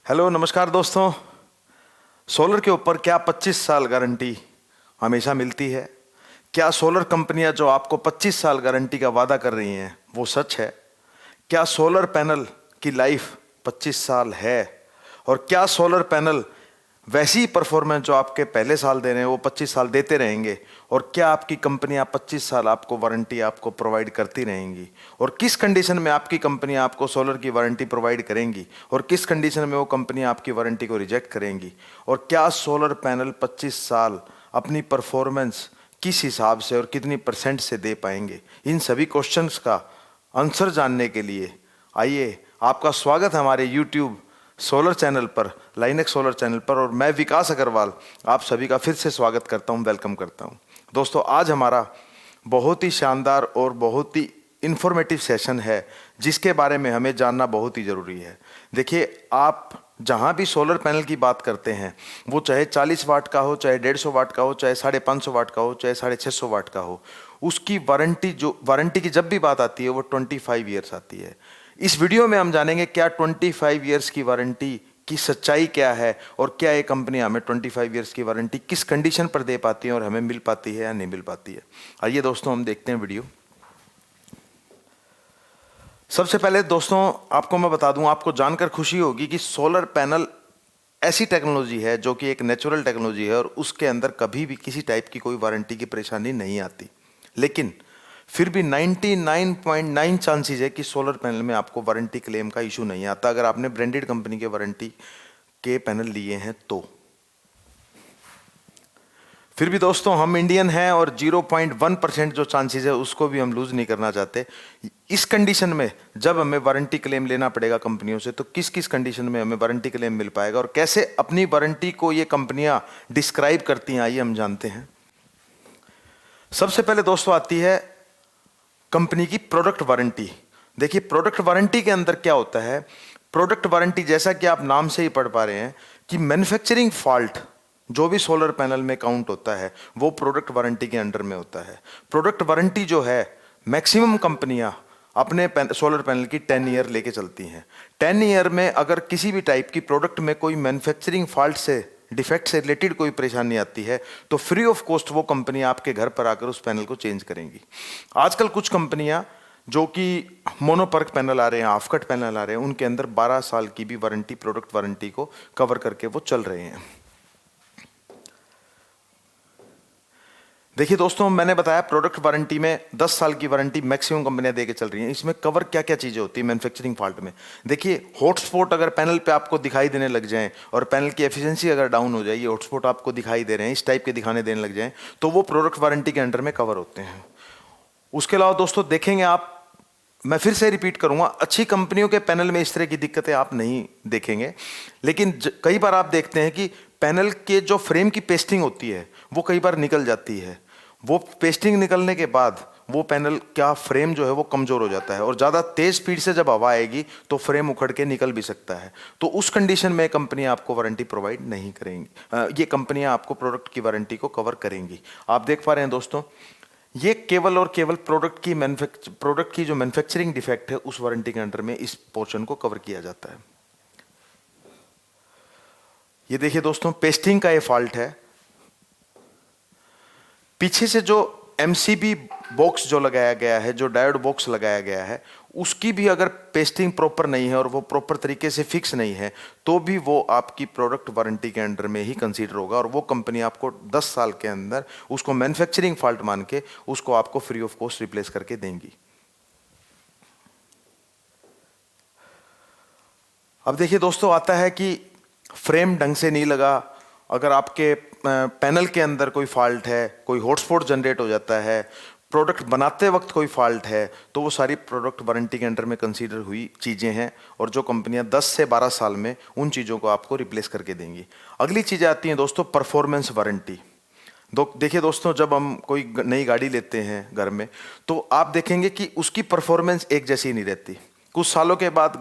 Hello नमस्कार दोस्तों। Solar के ऊपर क्या 25 साल गारंटी हमेशा मिलती है? क्या सोलर कंपनियां जो आपको 25 साल गारंटी का वादा कर रही हैं वो सच है? क्या सोलर पैनल की लाइफ 25 साल है? और क्या सोलर पैनल वैसी ही परफॉर्मेंस जो आपके पहले साल दे रहे हैं वो 25 साल देते रहेंगे? और क्या आपकी कंपनियां 25 साल आपको वारंटी आपको प्रोवाइड करती रहेंगी? और किस कंडीशन में आपकी कंपनियां आपको सोलर की वारंटी प्रोवाइड करेंगी और किस कंडीशन में वो कंपनियां आपकी वारंटी को रिजेक्ट करेंगी? और क्या सोलर पैनल 25 साल अपनी परफॉर्मेंस किस हिसाब से और कितनी परसेंट से दे पाएंगे? इन सभी क्वेश्चंस का आंसर जानने के लिए आइए, आपका स्वागत है हमारे यूट्यूब सोलर चैनल पर, लाइनेक्स सोलर चैनल पर। और मैं विकास अग्रवाल आप सभी का फिर से स्वागत करता हूं, वेलकम करता हूं। दोस्तों, आज हमारा बहुत ही शानदार और बहुत ही इंफॉर्मेटिव सेशन है जिसके बारे में हमें जानना बहुत ही ज़रूरी है। देखिए, आप जहाँ भी सोलर पैनल की बात करते हैं, वो चाहे 40 वाट का हो, चाहे 150 वाट का हो, चाहे 550 वाट का हो, चाहे 650 वाट का हो, उसकी वारंटी की जब भी बात आती है वो 25 ईयर्स आती है। इस वीडियो में हम जानेंगे क्या 25 ईयर्स की वारंटी की सच्चाई क्या है और क्या ये कंपनी हमें 25 ईयर्स की वारंटी किस कंडीशन पर दे पाती है और हमें मिल पाती है या नहीं मिल पाती है। आइए दोस्तों, हम देखते हैं वीडियो। सबसे पहले दोस्तों, आपको मैं बता दूं, आपको जानकर खुशी होगी कि सोलर पैनल ऐसी टेक्नोलॉजी है जो कि एक नेचुरल टेक्नोलॉजी है और उसके अंदर कभी भी किसी टाइप की कोई वारंटी की परेशानी नहीं आती। लेकिन फिर भी 99.9 चांसेस है कि सोलर पैनल में आपको वारंटी क्लेम का इशू नहीं आता अगर आपने ब्रांडेड कंपनी के वारंटी के पैनल लिए हैं तो। फिर भी दोस्तों, हम इंडियन हैं और 0.1% जो चांसेस है उसको भी हम लूज नहीं करना चाहते। इस कंडीशन में जब हमें वारंटी क्लेम लेना पड़ेगा कंपनियों से, तो किस किस कंडीशन में हमें वारंटी क्लेम मिल पाएगा और कैसे अपनी वारंटी को ये कंपनियां डिस्क्राइब करती हैं, आइए हम जानते हैं। सबसे पहले दोस्तों आती है कंपनी की प्रोडक्ट वारंटी। देखिए, प्रोडक्ट वारंटी के अंदर क्या होता है? प्रोडक्ट वारंटी, जैसा कि आप नाम से ही पढ़ पा रहे हैं कि मैन्युफैक्चरिंग फॉल्ट जो भी सोलर पैनल में काउंट होता है वो प्रोडक्ट वारंटी के अंडर में होता है। प्रोडक्ट वारंटी जो है, मैक्सिमम कंपनियां अपने सोलर पैनल की 10 ईयर लेके चलती हैं। 10 ईयर में अगर किसी भी टाइप की प्रोडक्ट में कोई मैन्युफैक्चरिंग फॉल्ट से, डिफेक्ट से रिलेटेड कोई परेशानी आती है तो फ्री ऑफ कॉस्ट वो कंपनी आपके घर पर आकर उस पैनल को चेंज करेंगी। आजकल कुछ कंपनियां जो कि मोनोपर्क पैनल आ रहे हैं, हाफ कट पैनल आ रहे हैं, उनके अंदर 12 साल की भी वारंटी, प्रोडक्ट वारंटी को कवर करके वो चल रहे हैं। देखिए दोस्तों, मैंने बताया प्रोडक्ट वारंटी में 10 साल की वारंटी मैक्सिमम कंपनियां देके चल रही हैं। इसमें कवर क्या क्या चीज़ें होती है मैन्युफैक्चरिंग फॉल्ट में? देखिए, हॉटस्पॉट अगर पैनल पे आपको दिखाई देने लग जाएं और पैनल की एफिशिएंसी अगर डाउन हो जाए, ये हॉटस्पॉट आपको दिखाई दे रहे हैं, इस टाइप के दिखाने देने लग जाएं, तो वो प्रोडक्ट वारंटी के अंडर में कवर होते हैं। उसके अलावा दोस्तों देखेंगे आप, मैं फिर से रिपीट करूंगा, अच्छी कंपनियों के पैनल में इस तरह की दिक्कतें आप नहीं देखेंगे। लेकिन कई बार आप देखते हैं कि पैनल के जो फ्रेम की पेस्टिंग होती है वो कई बार निकल जाती है। वो पेस्टिंग निकलने के बाद वो पैनल क्या फ्रेम जो है वो कमजोर हो जाता है और ज़्यादा तेज स्पीड से जब हवा आएगी तो फ्रेम उखड़ के निकल भी सकता है। तो उस कंडीशन में कंपनियां आपको वारंटी प्रोवाइड नहीं करेंगी। ये कंपनियां आपको प्रोडक्ट की वारंटी को कवर करेंगी। आप देख पा रहे हैं दोस्तों, ये केवल और केवल प्रोडक्ट की जो मैन्युफैक्चरिंग डिफेक्ट है उस वारंटी के अंडर में इस पोर्शन को कवर किया जाता है। ये देखिए दोस्तों, पेस्टिंग का ये फॉल्ट है। पीछे से जो एमसीबी बॉक्स जो लगाया गया है, जो डायोड बॉक्स लगाया गया है, उसकी भी अगर पेस्टिंग प्रॉपर नहीं है और वो प्रॉपर तरीके से फिक्स नहीं है तो भी वो आपकी प्रोडक्ट वारंटी के अंडर में ही कंसीडर होगा और वो कंपनी आपको 10 साल के अंदर उसको मैन्युफैक्चरिंग फॉल्ट मान के उसको आपको फ्री ऑफ कॉस्ट रिप्लेस करके देंगी। अब देखिए दोस्तों, आता है कि फ्रेम ढंग से नहीं लगा, अगर आपके पैनल के अंदर कोई फॉल्ट है, कोई हॉटस्पॉट जनरेट हो जाता है, प्रोडक्ट बनाते वक्त कोई फॉल्ट है, तो वो सारी प्रोडक्ट वारंटी के अंडर में कंसीडर हुई चीज़ें हैं और जो कंपनियां 10 से 12 साल में उन चीज़ों को आपको रिप्लेस करके देंगी। अगली चीज़ें आती हैं दोस्तों, परफॉर्मेंस वारंटी। देखिए दोस्तों, जब हम कोई नई गाड़ी लेते हैं घर में तो आप देखेंगे कि उसकी परफॉर्मेंस एक जैसी नहीं रहती। कुछ सालों के बाद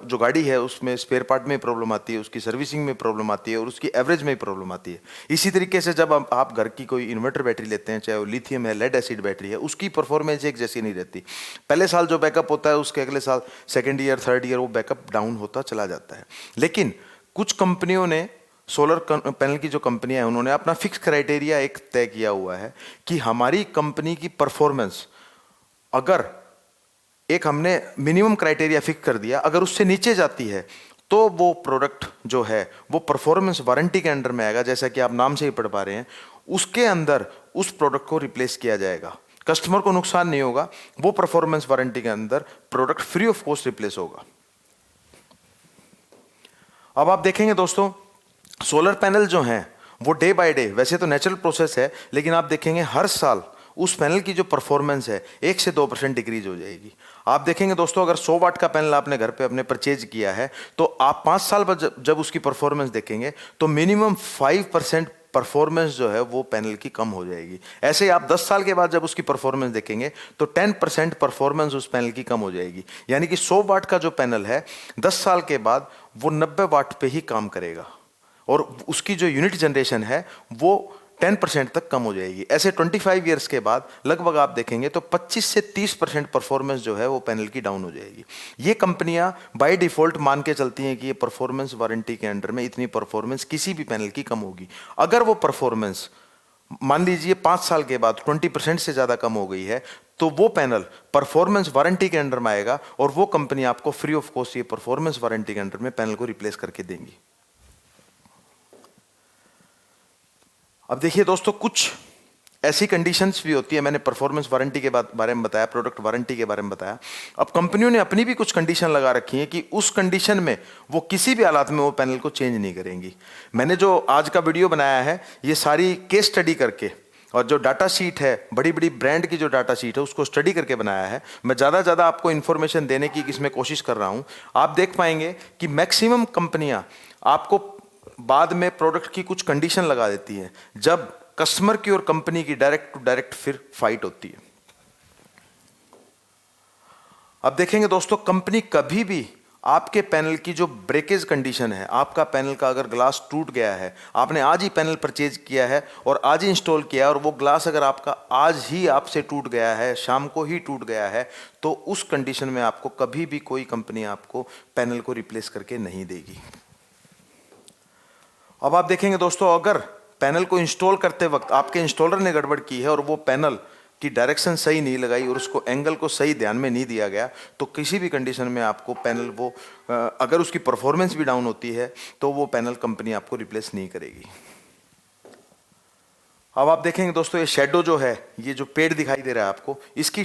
जो गाड़ी है उसमें स्पेयर पार्ट में प्रॉब्लम आती है, उसकी सर्विसिंग में प्रॉब्लम आती है और उसकी एवरेज में प्रॉब्लम आती है। इसी तरीके से जब आप घर की कोई इन्वर्टर बैटरी लेते हैं, चाहे वो लिथियम है, लेड एसिड बैटरी है, उसकी परफॉर्मेंस एक जैसी नहीं रहती। पहले साल जो बैकअप होता है उसके अगले साल, सेकेंड ईयर, थर्ड ईयर वो बैकअप डाउन होता चला जाता है। लेकिन कुछ कंपनियों ने सोलर पैनल की जो कंपनियां हैं उन्होंने अपना फिक्स क्राइटेरिया एक तय किया हुआ है कि हमारी कंपनी की परफॉर्मेंस, अगर एक हमने मिनिमम क्राइटेरिया फिक्स कर दिया, अगर उससे नीचे जाती है तो वो प्रोडक्ट जो है वो परफॉर्मेंस वारंटी के अंडर में आएगा। जैसा कि आप नाम से ही पढ़ पा रहे हैं, उसके अंदर उस प्रोडक्ट को रिप्लेस किया जाएगा, कस्टमर को नुकसान नहीं होगा, वो परफॉर्मेंस वारंटी के अंदर product free of cost replace होगा। अब आप देखेंगे दोस्तों, सोलर पैनल जो हैं वो डे बाय डे, वैसे तो नेचुरल प्रोसेस है, लेकिन आप देखेंगे हर साल उस पैनल की जो परफॉर्मेंस है 1 से 2% डिक्रीज हो जाएगी। आप देखेंगे दोस्तों, अगर 100 वाट का पैनल आपने घर पे अपने परचेज किया है तो आप 5 साल बाद जब उसकी परफॉर्मेंस देखेंगे तो मिनिमम 5% परफॉर्मेंस जो है वो पैनल की कम हो जाएगी। ऐसे ही आप 10 साल के बाद जब उसकी परफॉर्मेंस देखेंगे तो 10% परफॉर्मेंस उस पैनल की कम हो जाएगी। यानी कि 100 वाट का जो पैनल है 10 साल के बाद वो 90 वाट पे ही काम करेगा और उसकी जो यूनिट जनरेशन है वो 10% तक कम हो जाएगी। ऐसे 25 ईयर्स के बाद लगभग आप देखेंगे तो 25 से 30% परफॉर्मेंस जो है वो पैनल की डाउन हो जाएगी। ये कंपनियां बाय डिफॉल्ट मान के चलती हैं कि ये परफॉर्मेंस वारंटी के अंडर में इतनी परफॉर्मेंस किसी भी पैनल की कम होगी। अगर वो परफॉर्मेंस मान लीजिए 5 साल के बाद 20% से ज़्यादा कम हो गई है तो वो पैनल परफॉर्मेंस वारंटी के अंडर में आएगा और वो कंपनी आपको फ्री ऑफ कॉस्ट ये परफॉर्मेंस वारंटी के अंडर में पैनल को रिप्लेस करके देंगी। अब देखिए दोस्तों, कुछ ऐसी कंडीशंस भी होती है, मैंने परफॉर्मेंस वारंटी के बारे में बताया, प्रोडक्ट वारंटी के बारे में बताया। अब कंपनियों ने अपनी भी कुछ कंडीशन लगा रखी है कि उस कंडीशन में वो किसी भी हालात में वो पैनल को चेंज नहीं करेंगी। मैंने जो आज का वीडियो बनाया है ये सारी केस स्टडी करके, और जो डाटा शीट है बड़ी बड़ी ब्रांड की जो डाटा शीट है उसको स्टडी करके बनाया है। मैं ज़्यादा आपको इन्फॉर्मेशन देने की इसमें कोशिश कर रहा हूँ। आप देख पाएंगे कि मैक्सिमम कंपनियाँ आपको बाद में प्रोडक्ट की कुछ कंडीशन लगा देती है जब कस्टमर की और कंपनी की डायरेक्ट टू डायरेक्ट फिर फाइट होती है। अब देखेंगे दोस्तों, कंपनी कभी भी आपके पैनल की जो ब्रेकेज कंडीशन है, आपका पैनल का अगर ग्लास टूट गया है, आपने आज ही पैनल परचेज किया है और आज ही इंस्टॉल किया है और वो ग्लास अगर आपका आज ही आपसे टूट गया है, शाम को ही टूट गया है, तो उस कंडीशन में आपको कभी भी कोई कंपनी आपको पैनल को रिप्लेस करके नहीं देगी। अब आप देखेंगे दोस्तों, अगर पैनल को इंस्टॉल करते वक्त आपके इंस्टॉलर ने गड़बड़ की है और वो पैनल की डायरेक्शन सही नहीं लगाई और उसको एंगल को सही ध्यान में नहीं दिया गया, तो किसी भी कंडीशन में आपको पैनल वो अगर उसकी परफॉर्मेंस भी डाउन होती है तो वो पैनल कंपनी आपको रिप्लेस नहीं करेगी। अब आप देखेंगे दोस्तों, ये शेडो जो है, ये जो पेड़ दिखाई दे रहा है आपको, इसकी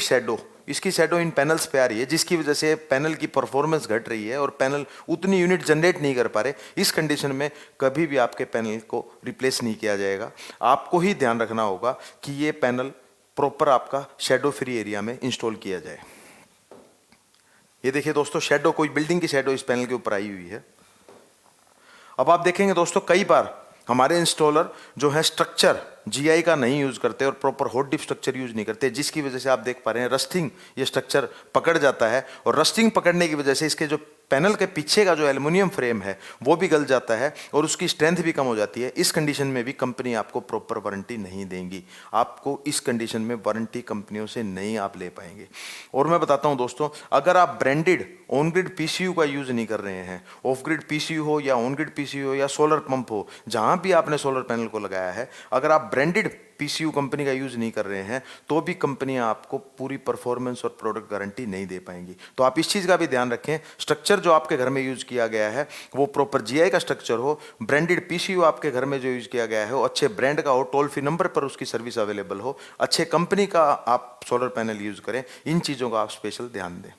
शेडो इन पैनल्स पे आ रही है, जिसकी वजह से पैनल की परफॉर्मेंस घट रही है और पैनल उतनी यूनिट जनरेट नहीं कर पा रहे। इस कंडीशन में कभी भी आपके पैनल को रिप्लेस नहीं किया जाएगा। आपको ही ध्यान रखना होगा कि ये पैनल प्रॉपर आपका शेडो फ्री एरिया में इंस्टॉल किया जाए। ये देखिए दोस्तों, शेडो, कोई बिल्डिंग की शेडो इस पैनल के ऊपर आई हुई है। अब आप देखेंगे दोस्तों, कई बार हमारे इंस्टॉलर जो है स्ट्रक्चर जीआई का नहीं यूज करते और proper hot dip structure use नहीं करते, जिसकी वजह से आप देख पा रहे हैं रस्टिंग, ये स्ट्रक्चर पकड़ जाता है और रस्टिंग पकड़ने की वजह से इसके जो पैनल के पीछे का जो एल्युमिनियम फ्रेम है वो भी गल जाता है और उसकी स्ट्रेंथ भी कम हो जाती है। इस कंडीशन में भी कंपनी आपको प्रॉपर वारंटी नहीं देंगी। आपको इस कंडीशन में वारंटी कंपनियों से नहीं आप ले पाएंगे। और मैं बताता हूं दोस्तों, अगर आप ब्रांडेड ऑन ग्रिड पीसीयू का यूज नहीं कर रहे हैं, ऑफ ग्रिड पीसीयू हो या ऑन ग्रिड पीसीयू हो या सोलर पंप हो, जहां भी आपने सोलर पैनल को लगाया है, अगर आप ब्रांडेड पीसीयू कंपनी का यूज नहीं कर रहे हैं तो भी कंपनियां आपको पूरी परफॉर्मेंस और प्रोडक्ट गारंटी नहीं दे पाएंगी। तो आप इस चीज का भी ध्यान रखें, स्ट्रक्चर जो आपके घर में यूज किया गया है वो प्रॉपर जीआई का स्ट्रक्चर हो, ब्रांडेड पीसीयू आपके घर में जो यूज किया गया है वो अच्छे ब्रांड का हो, टोल फ्री नंबर पर उसकी सर्विस अवेलेबल हो, अच्छे कंपनी का आप सोलर पैनल यूज करें। इन चीजों का आप स्पेशल ध्यान दें।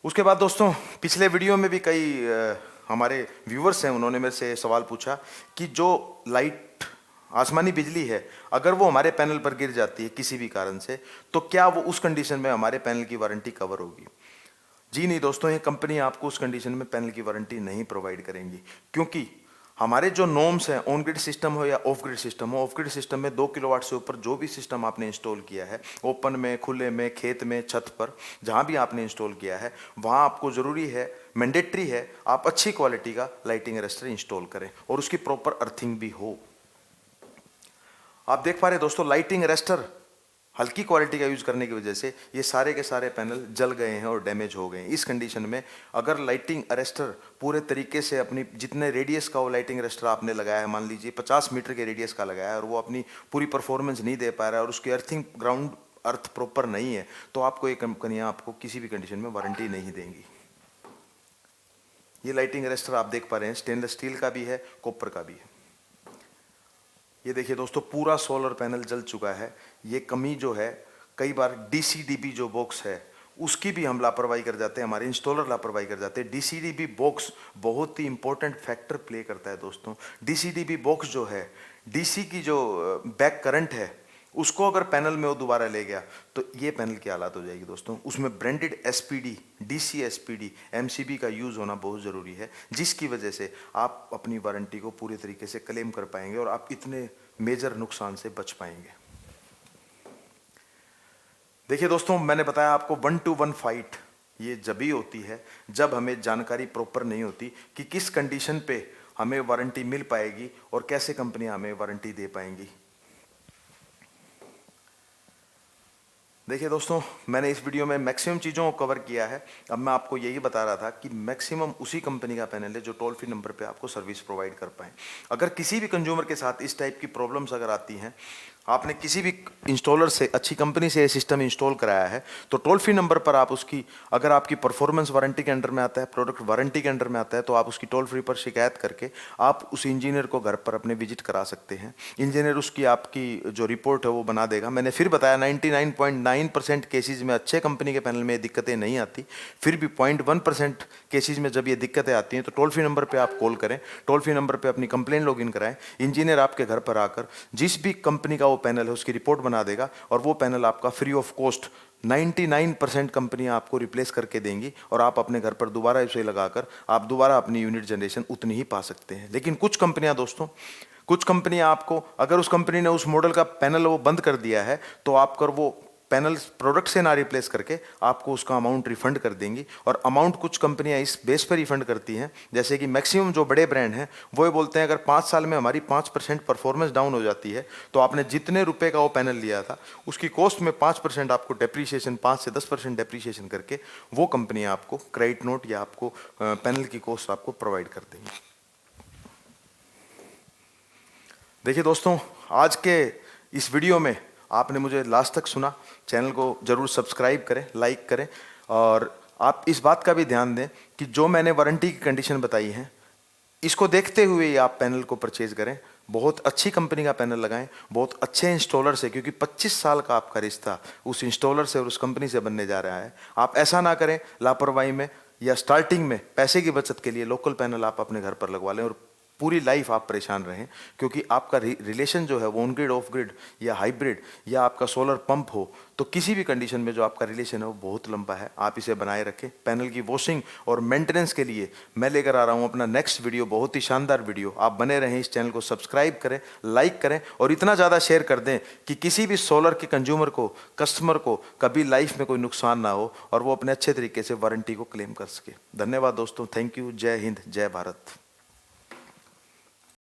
उसके बाद दोस्तों, पिछले वीडियो में भी कई हमारे व्यूवर्स हैं, उन्होंने मेरे से सवाल पूछा कि जो लाइट आसमानी बिजली है अगर वो हमारे पैनल पर गिर जाती है किसी भी कारण से, तो क्या वो उस कंडीशन में हमारे पैनल की वारंटी कवर होगी? जी नहीं दोस्तों, ये कंपनी आपको उस कंडीशन में पैनल की वारंटी नहीं प्रोवाइड करेंगी, क्योंकि हमारे जो नॉर्म्स हैं, ऑन ग्रिड सिस्टम हो या ऑफ ग्रिड सिस्टम हो, ऑफ ग्रिड सिस्टम में 2 किलोवाट से ऊपर जो भी सिस्टम आपने इंस्टॉल किया है, ओपन में, खुले में, खेत में, छत पर, जहां भी आपने इंस्टॉल किया है, वहां आपको जरूरी है, मैंडेटरी है, आप अच्छी क्वालिटी का लाइटिंग अरेस्टर इंस्टॉल करें और उसकी प्रॉपर अर्थिंग भी हो। आप देख पा रहे दोस्तों, लाइटिंग अरेस्टर हल्की क्वालिटी का यूज़ करने की वजह से ये सारे के सारे पैनल जल गए हैं और डैमेज हो गए हैं। इस कंडीशन में अगर लाइटिंग अरेस्टर पूरे तरीके से अपनी जितने रेडियस का वो लाइटिंग अरेस्टर आपने लगाया है, मान लीजिए 50 मीटर के रेडियस का लगाया है और वो अपनी पूरी परफॉर्मेंस नहीं दे पा रहा है और उसकी अर्थिंग ग्राउंड अर्थ प्रॉपर नहीं है, तो आपको ये कंपनियाँ आपको किसी भी कंडीशन में वारंटी नहीं देंगी। ये लाइटिंग अरेस्टर आप देख पा रहे हैं, स्टेनलेस स्टील का भी है, कॉपर का भी है। ये देखिए दोस्तों, पूरा सोलर पैनल जल चुका है। ये कमी जो है, कई बार डीसीडीबी जो बॉक्स है उसकी भी हम लापरवाही कर जाते हैं, हमारे इंस्टॉलर लापरवाही कर जाते हैं। डीसीडीबी बॉक्स बहुत ही इंपॉर्टेंट फैक्टर प्ले करता है दोस्तों। डीसीडीबी बॉक्स जो है, डीसी की जो बैक करंट है उसको अगर पैनल में वो दोबारा ले गया तो ये पैनल की हालत हो जाएगी दोस्तों। उसमें branded SPD, DC SPD, MCB का यूज़ होना बहुत ज़रूरी है, जिसकी वजह से आप अपनी वारंटी को पूरी तरीके से क्लेम कर पाएंगे और आप इतने मेजर नुकसान से बच पाएंगे। देखिए दोस्तों, मैंने बताया आपको 1-to-1 फाइट ये जब ही होती है जब हमें जानकारी प्रॉपर नहीं होती कि किस कंडीशन पे हमें वारंटी मिल पाएगी और कैसे कंपनियां हमें वारंटी दे पाएंगी। देखिए दोस्तों, मैंने इस वीडियो में मैक्सिमम चीज़ों को कवर किया है। अब मैं आपको यही बता रहा था कि मैक्सिमम उसी कंपनी का पैनल है जो टोल फ्री नंबर पे आपको सर्विस प्रोवाइड कर पाएँ। अगर किसी भी कंज्यूमर के साथ इस टाइप की प्रॉब्लम्स अगर आती हैं, आपने किसी भी इंस्टॉलर से, अच्छी कंपनी से ये सिस्टम इंस्टॉल कराया है, तो टोल फ्री नंबर पर आप उसकी, अगर आपकी परफॉर्मेंस वारंटी के अंडर में आता है, प्रोडक्ट वारंटी के अंडर में आता है, तो आप उसकी टोल फ्री पर शिकायत करके आप उस इंजीनियर को घर पर अपने विजिट करा सकते हैं। इंजीनियर उसकी आपकी जो रिपोर्ट है वो बना देगा। मैंने फिर बताया 99.9% केसेज में अच्छे कंपनी के पैनल में दिक्कतें नहीं आती, फिर भी 0.1% केसेज में जब ये दिक्कतें आती हैं तो टोल फ्री नंबर पर आप कॉल करें, टोल फ्री नंबर पर अपनी कंप्लेन लॉगिन कराएं। इंजीनियर आपके घर पर आकर जिस भी कंपनी का पैनल है उसकी रिपोर्ट बना देगा और वो पैनल आपका फ्री ऑफ कॉस्ट 99% कंपनियां आपको रिप्लेस करके देंगी और आप अपने घर पर दोबारा इसे लगाकर आप दोबारा अपनी यूनिट जनरेशन उतनी ही पा सकते हैं। लेकिन कुछ कंपनियां दोस्तों, कुछ कंपनियां आपको, अगर उस कंपनी ने उस मॉडल का पैनल वो बंद कर दिया है तो आपको वो पैनल प्रोडक्ट से ना रिप्लेस करके आपको उसका अमाउंट रिफंड कर देंगी। और अमाउंट कुछ कंपनियां इस बेस पर रिफंड करती हैं, जैसे कि मैक्सिमम जो बड़े ब्रांड हैं वो ये बोलते हैं अगर 5 साल में हमारी 5% परफॉर्मेंस डाउन हो जाती है तो आपने जितने रुपए का वो पैनल लिया था उसकी कॉस्ट में 5% आपको डेप्रीशिएशन, 5 से 10% डेप्रीशिएशन करके वो कंपनियां आपको क्रेडिट नोट या आपको पैनल की कॉस्ट आपको प्रोवाइड कर देंगी। देखिए दोस्तों, आज के इस वीडियो में आपने मुझे लास्ट तक सुना। चैनल को ज़रूर सब्सक्राइब करें, लाइक करें और आप इस बात का भी ध्यान दें कि जो मैंने वारंटी की कंडीशन बताई है इसको देखते हुए ही आप पैनल को परचेज करें। बहुत अच्छी कंपनी का पैनल लगाएं, बहुत अच्छे इंस्टॉलर से, क्योंकि 25 साल का आपका रिश्ता उस इंस्टॉलर से और उस कंपनी से बनने जा रहा है। आप ऐसा ना करें लापरवाही में या स्टार्टिंग में पैसे की बचत के लिए लोकल पैनल आप अपने घर पर लगवा लें और पूरी लाइफ आप परेशान रहें, क्योंकि आपका रिलेशन जो है वो ऑन ग्रिड, ऑफ ग्रिड या हाइब्रिड या आपका सोलर पंप हो तो किसी भी कंडीशन में जो आपका रिलेशन है वो बहुत लंबा है। आप इसे बनाए रखें। पैनल की वॉशिंग और मेंटेनेंस के लिए मैं लेकर आ रहा हूँ अपना नेक्स्ट वीडियो, बहुत ही शानदार वीडियो। आप बने रहें, इस चैनल को सब्सक्राइब करें, लाइक करें और इतना ज़्यादा शेयर कर दें कि किसी भी सोलर के कंज्यूमर को, कस्टमर को कभी लाइफ में कोई नुकसान ना हो और वो अपने अच्छे तरीके से वारंटी को क्लेम कर सके। धन्यवाद दोस्तों, थैंक यू। जय हिंद, जय भारत।